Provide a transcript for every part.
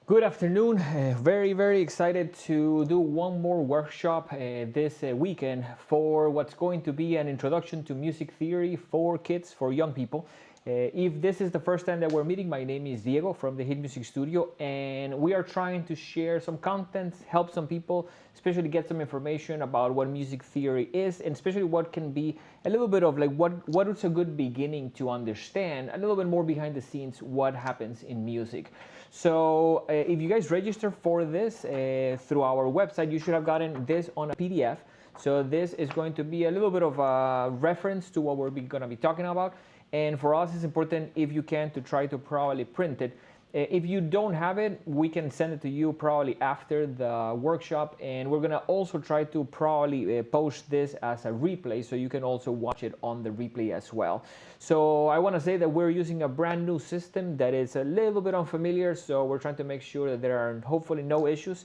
Good afternoon. Very excited to do one more workshop this weekend for what's going to be an introduction to music theory for kids, for young people. If this is the first time that we're meeting, my name is Diego from the Hit Music Studio, and we are trying to share some content, help some people, especially get some information about what music theory is, and especially what can be a little bit of like what is a good beginning to understand a little bit more behind the scenes what happens in music. So if you guys register for this through our website, you should have gotten this on a PDF. So this is going to be a little bit of a reference to what we're going to be talking about. And for us, it's important, if you can, to try to probably print it. If you don't have it, we can send it to you probably after the workshop, and we're gonna also try to probably post this as a replay so you can also watch it on the replay as well. So I want to say that we're using a brand new system that is a little bit unfamiliar, so we're trying to make sure that there are hopefully no issues.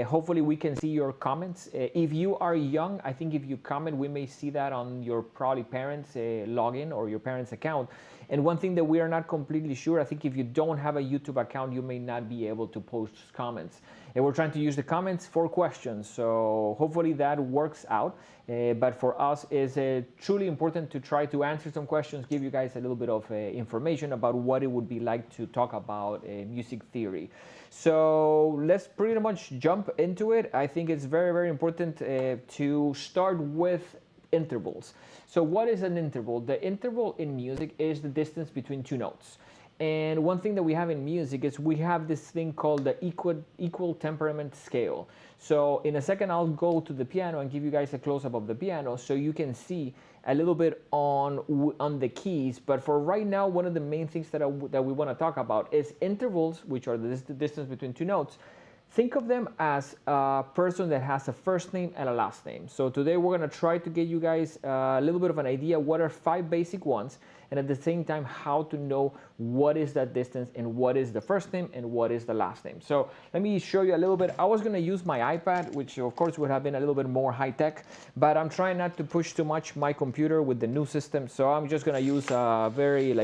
Hopefully we can see your comments. If you are young, I think if you comment, we may see that on your probably parents' login or your parents' account. And one thing that we are not completely sure, I think if you don't have a YouTube account, you may not be able to post comments. And we're trying to use the comments for questions, so hopefully that works out. But for us, it's truly important to try to answer some questions, give you guys a little bit of information about what it would be like to talk about music theory. So let's pretty much jump into it. I think it's very important to start with intervals. So what is an interval? The interval in music is the distance between two notes. And one thing that we have in music is we have this thing called the equal temperament scale. So in a second, I'll go to the piano and give you guys a close-up of the piano so you can see a little bit on the keys. But for right now, one of the main things that we want to talk about is intervals, which are the distance between two notes. Think of them as a person that has a first name and a last name. So today we're going to try to get you guys a little bit of an idea what are 5 basic ones, and at the same time how to know what is that distance and what is the first name and what is the last name. So let me show you a little bit. I was going to use my iPad, which of course would have been a little bit more high tech, but I'm trying not to push too much my computer with the new system. So I'm just going to use a very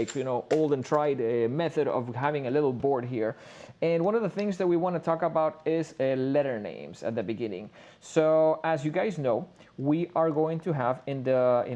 old and tried method of having a little board here. And one of the things that we want to talk about is letter names at the beginning. So as you guys know, we are going to have in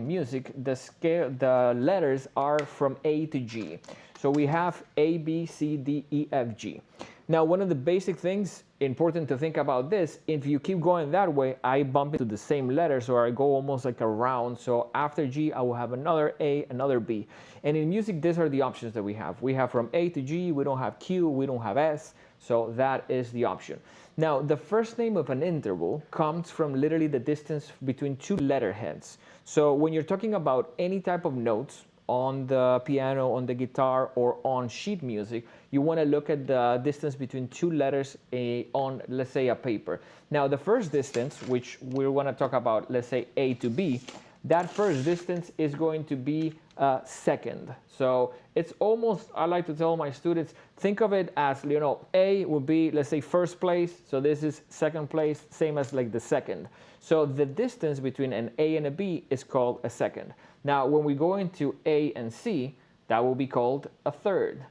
music the letters are from A to G. So we have A, B, C, D, E, F, G. Now, one of the basic things important to think about this, if you keep going that way, I bump into the same letters, or I go almost like around. So after G, I will have another A, another B. And in music, these are the options that we have. We have from A to G, we don't have Q, we don't have S. So that is the option. Now, the first name of an interval comes from literally the distance between two letterheads. So when you're talking about any type of notes, on the piano, on the guitar, or on sheet music, you want to look at the distance between two letters on, let's say, a paper. Now, the first distance, which we want to talk about, let's say A to B, that first distance is going to be a second. So it's almost, I like to tell my students, think of it as, A would be, let's say, first place. So this is second place, same as like the second. So the distance between an A and a B is called a second. Now, when we go into A and C, that will be called a third.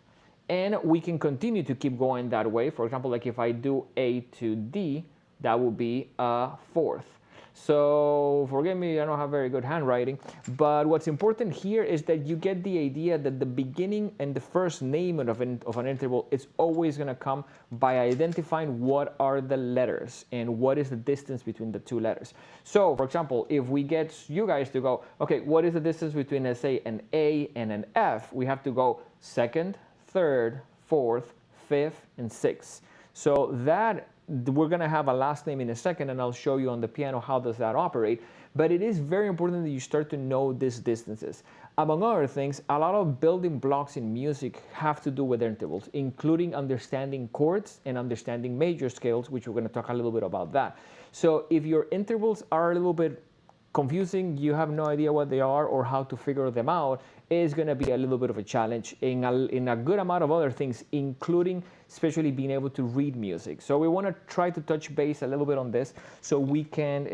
And we can continue to keep going that way. For example, like if I do A to D, that will be a fourth. So forgive me, I don't have very good handwriting, but what's important here is that you get the idea that the beginning and the first name of an interval is always going to come by identifying what are the letters and what is the distance between the two letters. So for example, if we get you guys to go, okay, what is the distance between, let's say, an A and an F? We have to go second, third, fourth, fifth, and sixth. So that we're going to have a last name in a second, and I'll show you on the piano how does that operate. But it is very important that you start to know these distances. Among other things, a lot of building blocks in music have to do with intervals, including understanding chords and understanding major scales, which we're going to talk a little bit about that. So if your intervals are a little bit confusing, you have no idea what they are or how to figure them out, is going to be a little bit of a challenge in a good amount of other things, including especially being able to read music. So we want to try to touch base a little bit on this so we can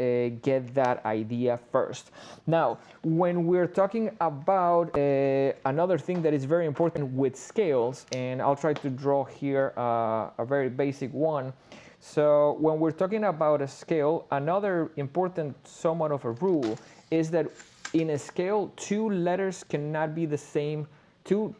get that idea first. Now, when we're talking about another thing that is very important with scales, and I'll try to draw here a very basic one. So when we're talking about a scale, another important somewhat of a rule is that in a scale, two letters cannot be the same, two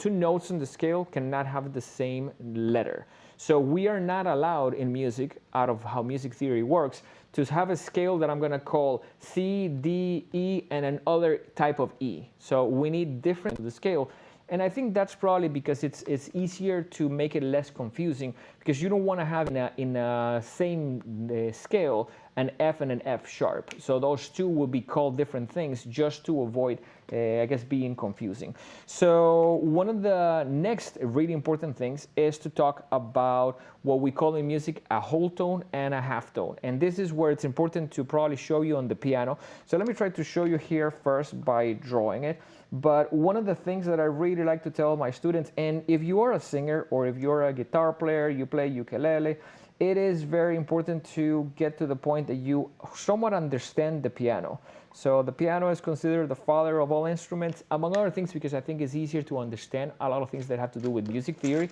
notes on the scale cannot have the same letter. So we are not allowed in music, out of how music theory works, to have a scale that I'm going to call C, D, E, and another type of E. So we need different to the scale. And I think that's probably because it's easier to make it less confusing, because you don't want to have in a same scale an F and an F sharp. So those two will be called different things just to avoid, I guess, being confusing. So one of the next really important things is to talk about what we call in music a whole tone and a half tone. And this is where it's important to probably show you on the piano. So let me try to show you here first by drawing it. But one of the things that I really like to tell my students, and if you are a singer or if you're a guitar player, you play ukulele, it is very important to get to the point that you somewhat understand the piano. So the piano is considered the father of all instruments, among other things, because I think it's easier to understand a lot of things that have to do with music theory.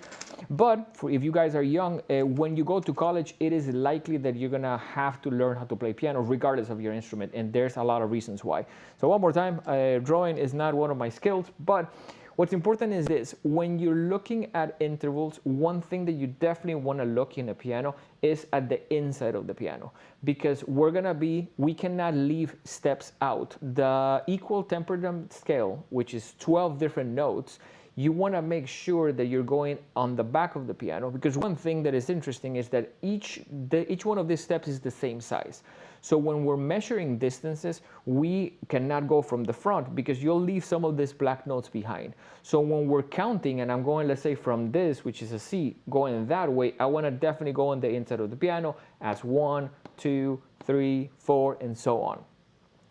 But if you guys are young, when you go to college, it is likely that you're going to have to learn how to play piano regardless of your instrument. And there's a lot of reasons why. So one more time, drawing is not one of my skills, but what's important is this: when you're looking at intervals, one thing that you definitely want to look in a piano is at the inside of the piano, because we cannot leave steps out. The equal temperament scale, which is 12 different notes, you want to make sure that you're going on the back of the piano, because one thing that is interesting is that each one of these steps is the same size. So when we're measuring distances, we cannot go from the front because you'll leave some of these black notes behind. So when we're counting, and I'm going, let's say, from this, which is a C, going that way, I want to definitely go on the inside of the piano as 1, 2, 3, 4, and so on.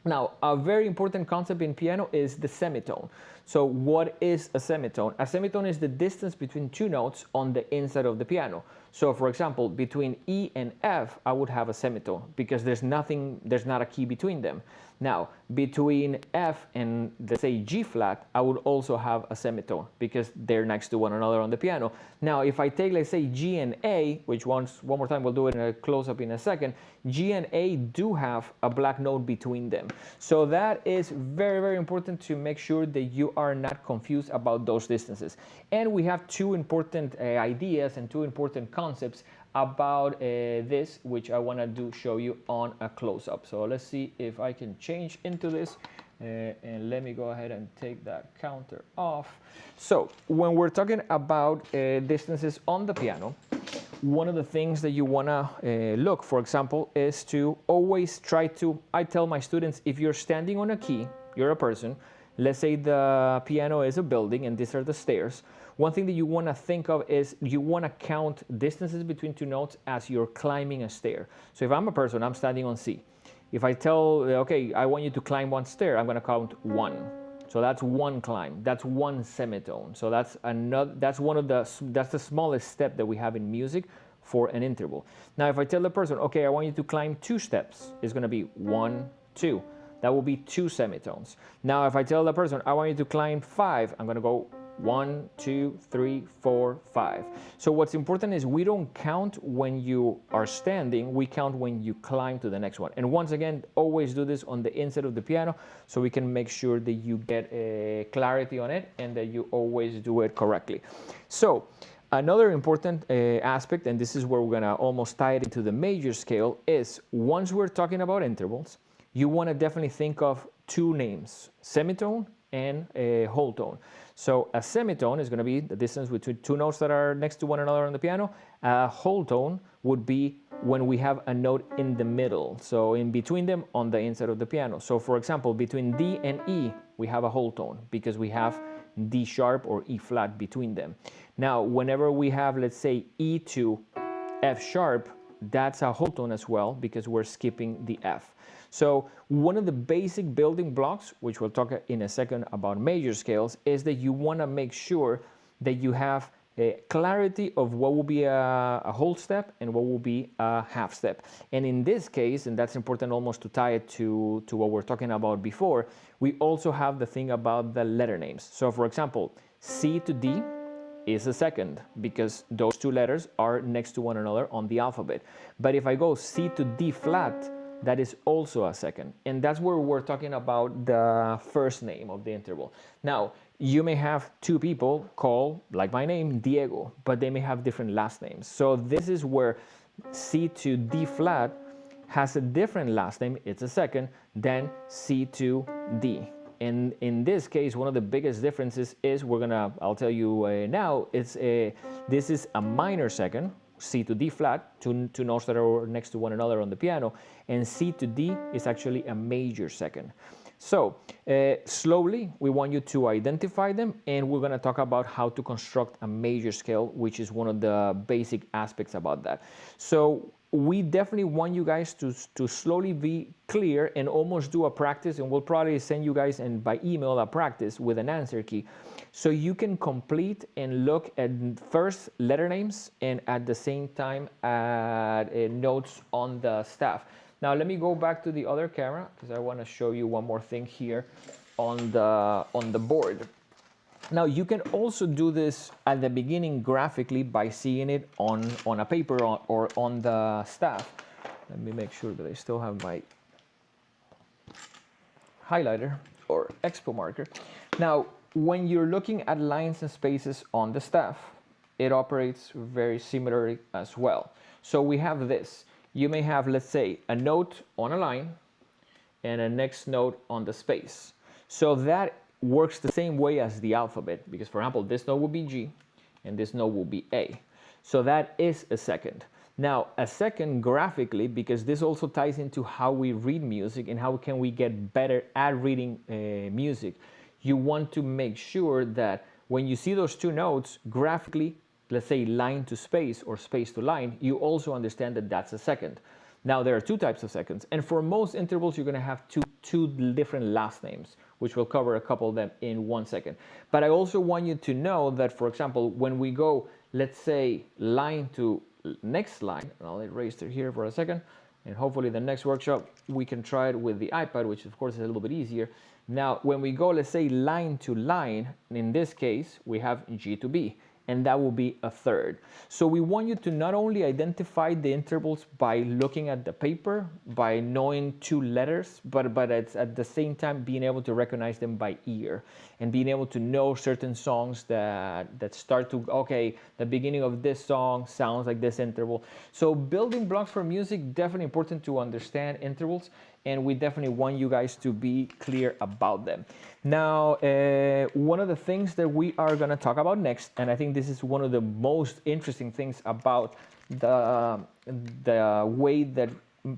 Now, a very important concept in piano is the semitone. So what is a semitone? A semitone is the distance between two notes on the inside of the piano. So for example, between E and F, I would have a semitone because there's not a key between them. Now, between F and, let's say, G flat, I would also have a semitone because they're next to one another on the piano. Now, if I take, let's say, G and A, which one more time, we'll do it in a close-up in a second, G and A do have a black note between them. So that is very, very important to make sure that you are not confused about those distances. And we have two important ideas and two important concepts about this, which I want to show you on a close-up. So let's see if I can change into this, and let me go ahead and take that counter off. So when we're talking about distances on the piano, one of the things that you want to look, for example, is to always try to, I tell my students, if you're standing on a key, you're a person, let's say the piano is a building and these are the stairs, one thing that you want to think of is you want to count distances between two notes as you're climbing a stair. So if I'm a person, I'm standing on C. If I tell, okay, I want you to climb one stair, I'm going to count 1. So that's one climb. That's one semitone. So that's the smallest step that we have in music for an interval. Now, if I tell the person, okay, I want you to climb 2 steps, it's going to be 1, 2. That will be 2 semitones. Now, if I tell the person, I want you to climb 5, I'm going to go 1, 2, 3, 4, 5. So what's important is we don't count when you are standing, we count when you climb to the next one. And once again, always do this on the inside of the piano so we can make sure that you get clarity on it and that you always do it correctly. So another important aspect, and this is where we're gonna almost tie it into the major scale, is once we're talking about intervals, you wanna definitely think of 2 names, semitone and a whole tone. So a semitone is going to be the distance between 2 notes that are next to one another on the piano. A whole tone would be when we have a note in the middle, so in between them on the inside of the piano. So for example, between D and E, we have a whole tone because we have D sharp or E flat between them. Now, whenever we have, let's say, E to F sharp, that's a whole tone as well because we're skipping the F. So one of the basic building blocks, which we'll talk in a second about major scales, is that you want to make sure that you have clarity of what will be a whole step and what will be a half step. And in this case, and that's important almost to tie it to what we're talking about before, we also have the thing about the letter names. So for example, C to D is a second because those two letters are next to one another on the alphabet. But if I go C to D flat, that is also a second. And that's where we're talking about the first name of the interval. Now, you may have two people called, like my name, Diego, but they may have different last names. So this is where C to D flat has a different last name, it's a second, than C to D. And in this case, one of the biggest differences is I'll tell you now, this is a minor second, C to D flat, two notes that are next to one another on the piano, and C to D is actually a major second. So slowly, we want you to identify them, and we're going to talk about how to construct a major scale, which is one of the basic aspects about that. So we definitely want you guys to slowly be clear and almost do a practice, and we'll probably send you guys by email a practice with an answer key, so you can complete and look at first letter names and at the same time at notes on the staff. Now let me go back to the other camera because I want to show you one more thing here on the board. Now you can also do this at the beginning graphically by seeing it on a paper or on the staff. Let me make sure that I still have my highlighter or expo marker. Now when you're looking at lines and spaces on the staff, it operates very similarly as well. So we have this. You may have, let's say, a note on a line and a next note on the space. So that works the same way as the alphabet, because for example, this note will be G and this note will be A. So that is a second. Now, a second graphically, because this also ties into how we read music and how can we get better at reading music, you want to make sure that when you see those two notes graphically, let's say line to space or space to line, you also understand that that's a second. Now there are two types of seconds, and for most intervals you're going to have two different last names, which we'll cover a couple of them in 1 second. But I also want you to know that, for example, when we go, let's say line to next line, and I'll erase it here for a second, and hopefully the next workshop we can try it with the iPad, which of course is a little bit easier. Now when we go, let's say line to line, in this case we have G to B, and that will be a third. So we want you to not only identify the intervals by looking at the paper, by knowing two letters, but it's at the same time being able to recognize them by ear and being able to know certain songs that start to, okay, the beginning of this song sounds like this interval. So building blocks for music, definitely important to understand intervals, and we definitely want you guys to be clear about them. Now, one of the things that we are going to talk about next, and I think this is one of the most interesting things about the way that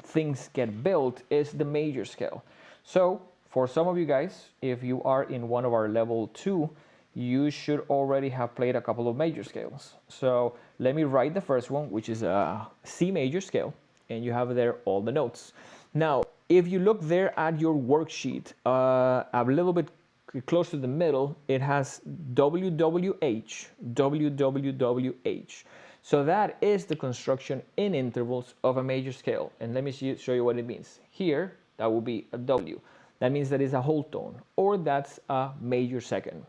things get built, is the major scale. So for some of you guys, if you are in one of our level 2, you should already have played a couple of major scales. So let me write the first one, which is a C major scale, and you have there all the notes. Now, if you look there at your worksheet, a little bit close to the middle, it has WWH, WWWH. So that is the construction in intervals of a major scale. And let me show you what it means. Here, that will be a W. That means that is a whole tone, or that's a major second.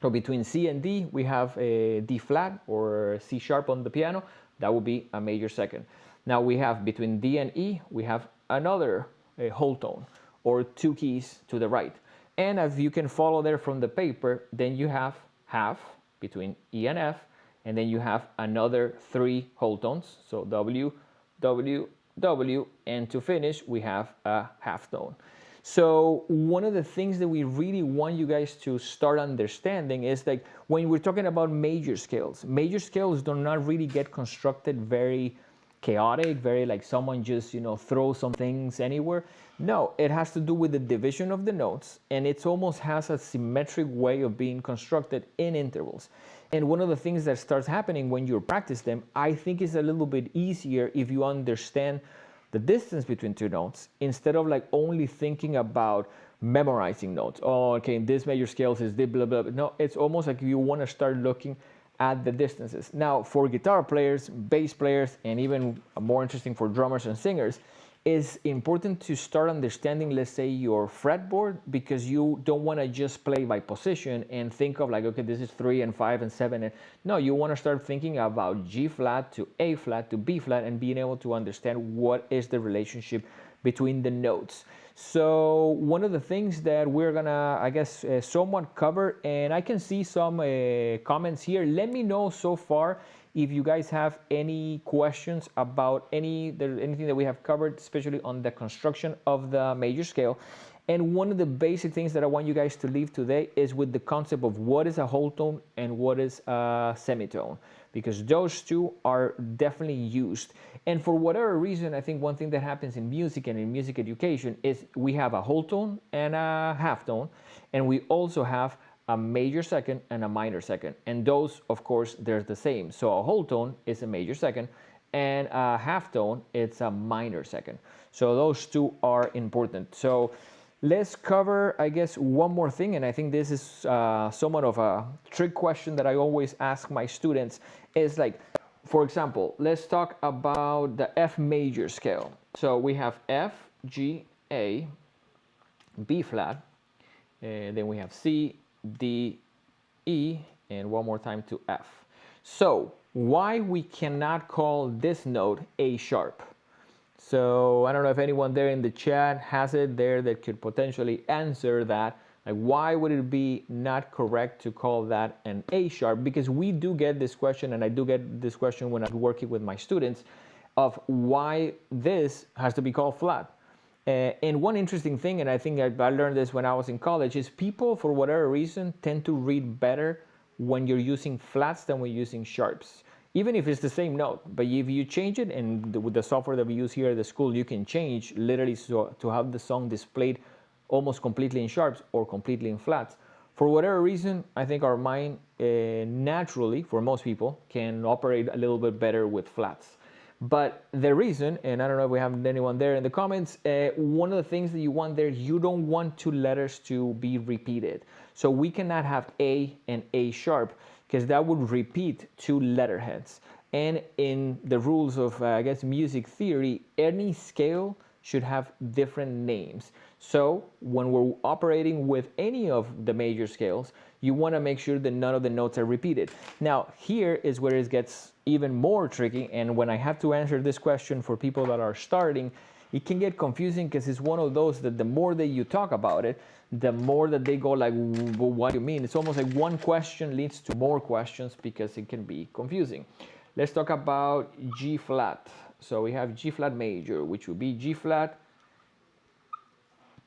So between C and D, we have a D flat or C sharp on the piano. That will be a major second. Now we have between D and E, we have another whole tone, or two keys to the right. And as you can follow there from the paper, then you have half between E and F, and then you have another 3 whole tones. So W, W, W, and to finish, we have a half tone. So one of the things that we really want you guys to start understanding is that when we're talking about major scales do not really get constructed very chaotic, very like someone just, throw some things anywhere. No, it has to do with the division of the notes, and it almost has a symmetric way of being constructed in intervals. And one of the things that starts happening when you practice them, I think is a little bit easier if you understand the distance between two notes, instead of like only thinking about memorizing notes. Oh, okay, in this major scales is this, blah, blah, blah. No, it's almost like you want to start looking at the distances. Now, for guitar players, bass players, and even more interesting for drummers and singers, it's important to start understanding, let's say, your fretboard, because you don't want to just play by position and think of like, okay, this is 3 and 5 and 7. And no, you want to start thinking about G flat to A flat to B flat and being able to understand what is the relationship between the notes. So one of the things that we're gonna, I guess, somewhat cover, and I can see some comments here. Let me know so far if you guys have any questions about anything that we have covered, especially on the construction of the major scale. And one of the basic things that I want you guys to leave today is with the concept of what is a whole tone and what is a semitone, because those two are definitely used. And for whatever reason, I think one thing that happens in music and in music education is we have a whole tone and a half tone, and we also have a major second and a minor second. And those, of course, they're the same. So a whole tone is a major second, and a half tone, it's a minor second. So those two are important. So let's cover, I guess, one more thing, and I think this is somewhat of a trick question that I always ask my students, is like, for example, let's talk about the F major scale. So we have F, G, A, B flat, and then we have C, D, E, and one more time to F. So why we cannot call this note A sharp? So I don't know if anyone there in the chat has it there that could potentially answer that. Like, why would it be not correct to call that an A sharp? Because we do get this question, and I do get this question when I'm working with my students, of why this has to be called flat. And one interesting thing, and I think I learned this when I was in college, is people, for whatever reason, tend to read better when you're using flats than when you're using sharps. Even if it's the same note, but if you change it, and with the software that we use here at the school, you can change literally so to have the song displayed almost completely in sharps or completely in flats. For whatever reason, I think our mind naturally, for most people, can operate a little bit better with flats. But the reason, and I don't know if we have anyone there in the comments, one of the things that you want there, you don't want two letters to be repeated. So we cannot have A and A sharp, because that would repeat two letterheads. And in the rules of, I guess, music theory, any scale should have different names. So when we're operating with any of the major scales, you want to make sure that none of the notes are repeated. Now, here is where it gets even more tricky, and when I have to answer this question for people that are starting, it can get confusing, because it's one of those that the more that you talk about it, the more that they go like, well, what do you mean? It's almost like one question leads to more questions, because it can be confusing. Let's talk about G flat. So we have G flat major, which would be G flat,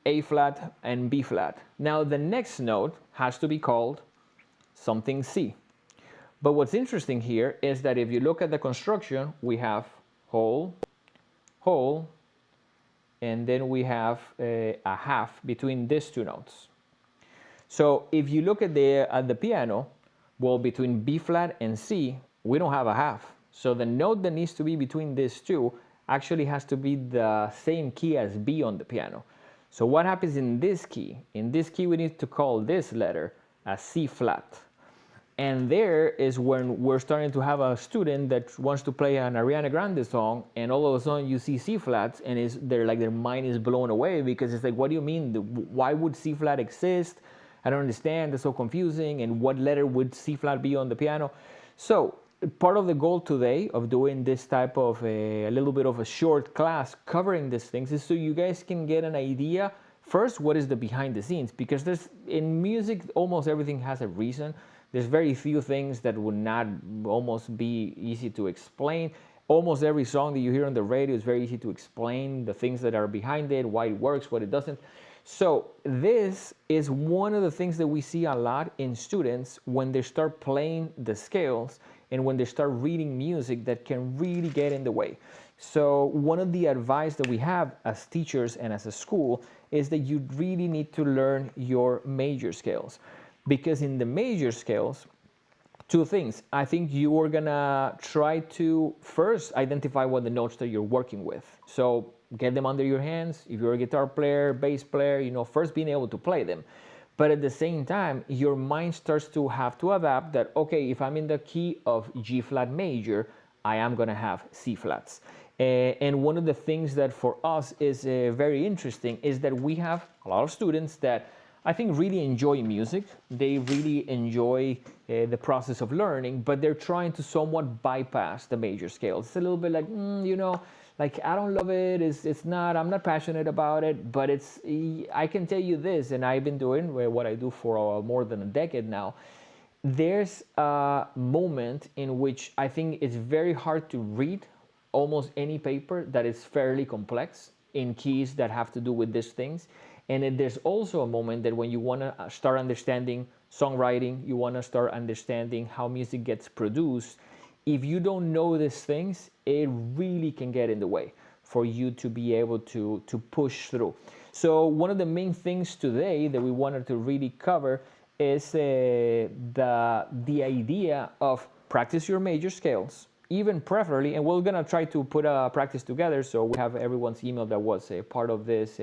A flat, and B flat. Now the next note has to be called something C. But what's interesting here is that if you look at the construction, we have whole, whole, and then we have a half between these two notes. So if you look at the piano, well, between B flat and C, we don't have a half. So the note that needs to be between these two actually has to be the same key as B on the piano. So what happens in this key? In this key, we need to call this letter a C flat. And there is when we're starting to have a student that wants to play an Ariana Grande song, and all of a sudden you see C flats, and their mind is blown away, because it's like, what do you mean? Why would C flat exist? I don't understand. It's so confusing. And what letter would C flat be on the piano? So part of the goal today of doing this type of a little bit of a short class covering these things is so you guys can get an idea. First, what is the behind the scenes? Because in music, almost everything has a reason. There's very few things that would not almost be easy to explain. Almost every song that you hear on the radio is very easy to explain, the things that are behind it, why it works, what it doesn't. So this is one of the things that we see a lot in students when they start playing the scales and when they start reading music that can really get in the way. So one of the advice that we have as teachers and as a school is that you really need to learn your major scales. Because in the major scales, Two things. I think you are gonna try to first identify what the notes that you're working with. So get them under your hands. If you're a guitar player, bass player, first being able to play them. But at the same time, your mind starts to have to adapt that, okay, if I'm in the key of G flat major, I am gonna have C flats. And one of the things that for us is very interesting is that we have a lot of students that I think really enjoy music. They really enjoy the process of learning, but they're trying to somewhat bypass the major scale. It's a little bit like, like I don't love it. It's not. I'm not passionate about it. But I can tell you this, and I've been doing what I do for more than a decade now. There's a moment in which I think it's very hard to read almost any paper that is fairly complex in keys that have to do with these things. And then there's also a moment that when you want to start understanding songwriting, you want to start understanding how music gets produced. If you don't know these things, it really can get in the way for you to be able to push through. So one of the main things today that we wanted to really cover is the idea of practice your major scales, even preferably, and we're going to try to put a practice together so we have everyone's email that was a part of this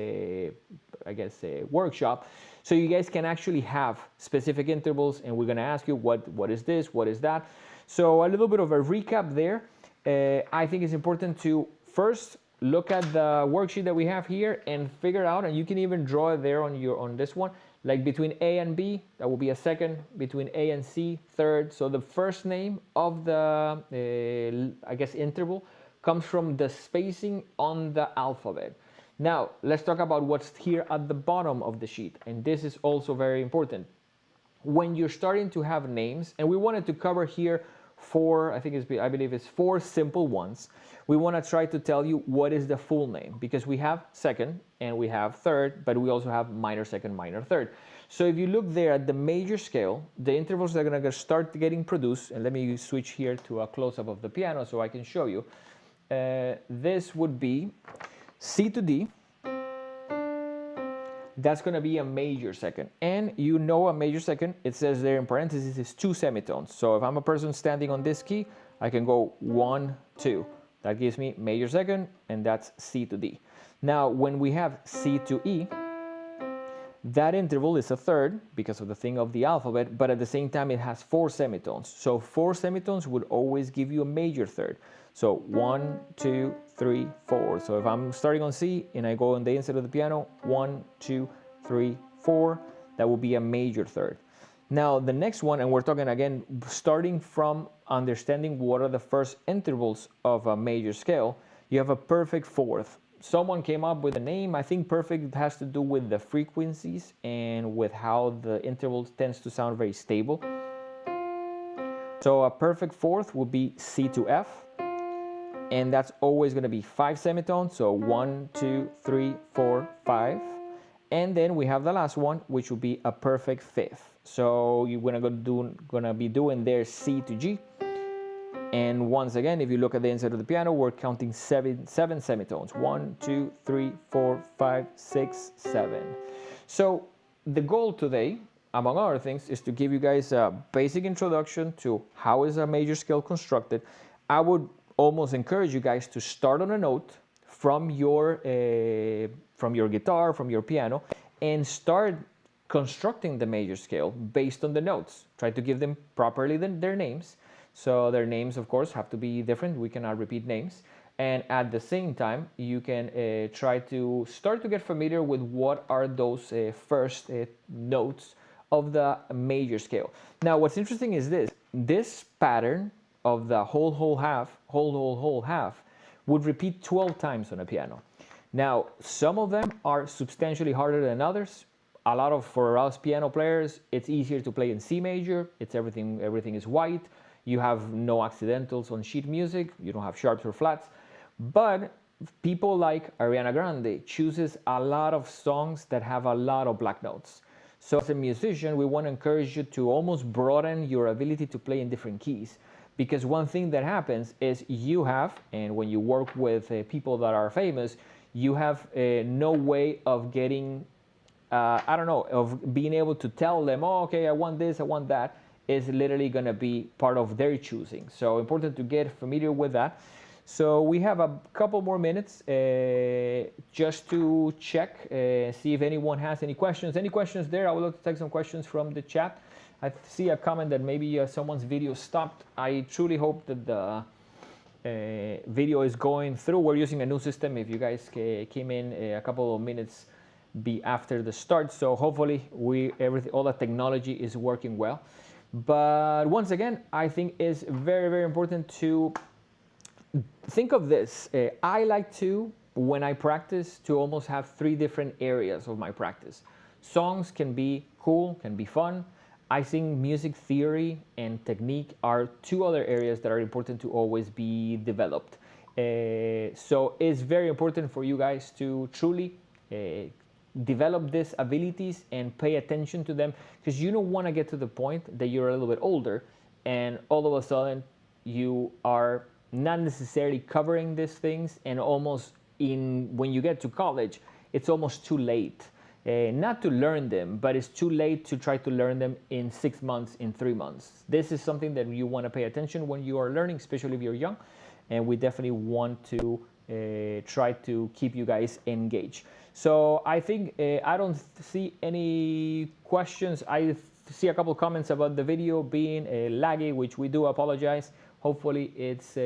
workshop, so you guys can actually have specific intervals, and we're going to ask you what is this, what is that. So a little bit of a recap there. I think it's important to first look at the worksheet that we have here and figure out, and you can even draw it there on this one, like between A and B, that will be a second, between A and C, third. So the first name of the, interval comes from the spacing on the alphabet. Now, let's talk about what's here at the bottom of the sheet. And this is also very important. When you're starting to have names, and we wanted to cover here I believe it's 4 simple ones. We want to try to tell you what is the full name, because we have second and we have third, but we also have minor second, minor third. So if you look there at the major scale, the intervals that are going to start getting produced, and let me switch here to a close-up of the piano so I can show you. This would be C to D. That's going to be a major second. And a major second, it says there in parentheses, is 2 semitones. So if I'm a person standing on this key, I can go 1, 2. That gives me major second, and that's C to D. Now, when we have C to E, that interval is a third because of the thing of the alphabet, but at the same time, it has 4 semitones. So 4 semitones would always give you a major third. So 1, 2, 3, 4. So if I'm starting on C and I go on the inside of the piano, 1, 2, 3, 4, that will be a major third. Now the next one, and we're talking again, starting from understanding what are the first intervals of a major scale, you have a perfect fourth. Someone came up with a name. I think perfect has to do with the frequencies and with how the interval tends to sound very stable. So a perfect fourth would be C to F. And that's always going to be 5 semitones, so 1, 2, 3, 4, 5. And then we have the last one, which would be a perfect fifth. So you're gonna be doing there C to G. And once again, if you look at the inside of the piano, we're counting seven semitones. 1, 2, 3, 4, 5, 6, 7. So the goal today, among other things, is to give you guys a basic introduction to how is a major scale constructed. I would almost encourage you guys to start on a note from your guitar, from your piano, and start constructing the major scale based on the notes. Try to give them properly their names. So their names, of course, have to be different. We cannot repeat names. And at the same time, you can try to start to get familiar with what are those first notes of the major scale. Now, what's interesting is this pattern of the whole, whole, half, whole, half would repeat 12 times on a piano. Now, some of them are substantially harder than others. For us piano players, it's easier to play in C major. Everything is white. You have no accidentals on sheet music. You don't have sharps or flats. But people like Ariana Grande chooses a lot of songs that have a lot of black notes. So as a musician, we want to encourage you to almost broaden your ability to play in different keys. Because one thing that happens is and when you work with people that are famous, you have no way of getting, of being able to tell them, oh, okay, I want this, I want that. is literally going to be part of their choosing. So important to get familiar with that. So we have a couple more minutes just to check, see if anyone has any questions. Any questions there? I would like to take some questions from the chat. I see a comment that maybe someone's video stopped. I truly hope that the video is going through. We're using a new system. If you guys came in a couple of minutes after the start, so hopefully all the technology is working well. But once again, I think it's very, very important to think of this. I like to, when I practice, to almost have 3 different areas of my practice. Songs can be cool, can be fun. I think music theory and technique are 2 other areas that are important to always be developed. So it's very important for you guys to truly develop these abilities and pay attention to them, because you don't want to get to the point that you're a little bit older and all of a sudden you are not necessarily covering these things, and almost when you get to college, it's almost too late. Not to learn them, but it's too late to try to learn them in 6 months, in 3 months. This is something that you want to pay attention when you are learning, especially if you're young, and we definitely want to try to keep you guys engaged. So I think I don't see any questions. I see a couple comments about the video being laggy, which we do apologize. Hopefully it's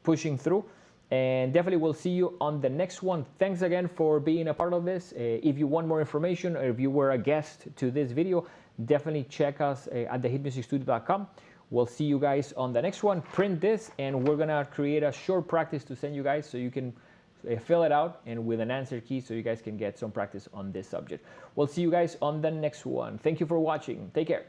pushing through, and definitely we'll see you on the next one. Thanks again for being a part of this. If you want more information, or if you were a guest to this video, definitely check us at thehitmusicstudio.com. We'll see you guys on the next one. Print this, and we're gonna create a short practice to send you guys so you can fill it out, and with an answer key, so you guys can get some practice on this subject. We'll see you guys on the next one. Thank you for watching. Take care.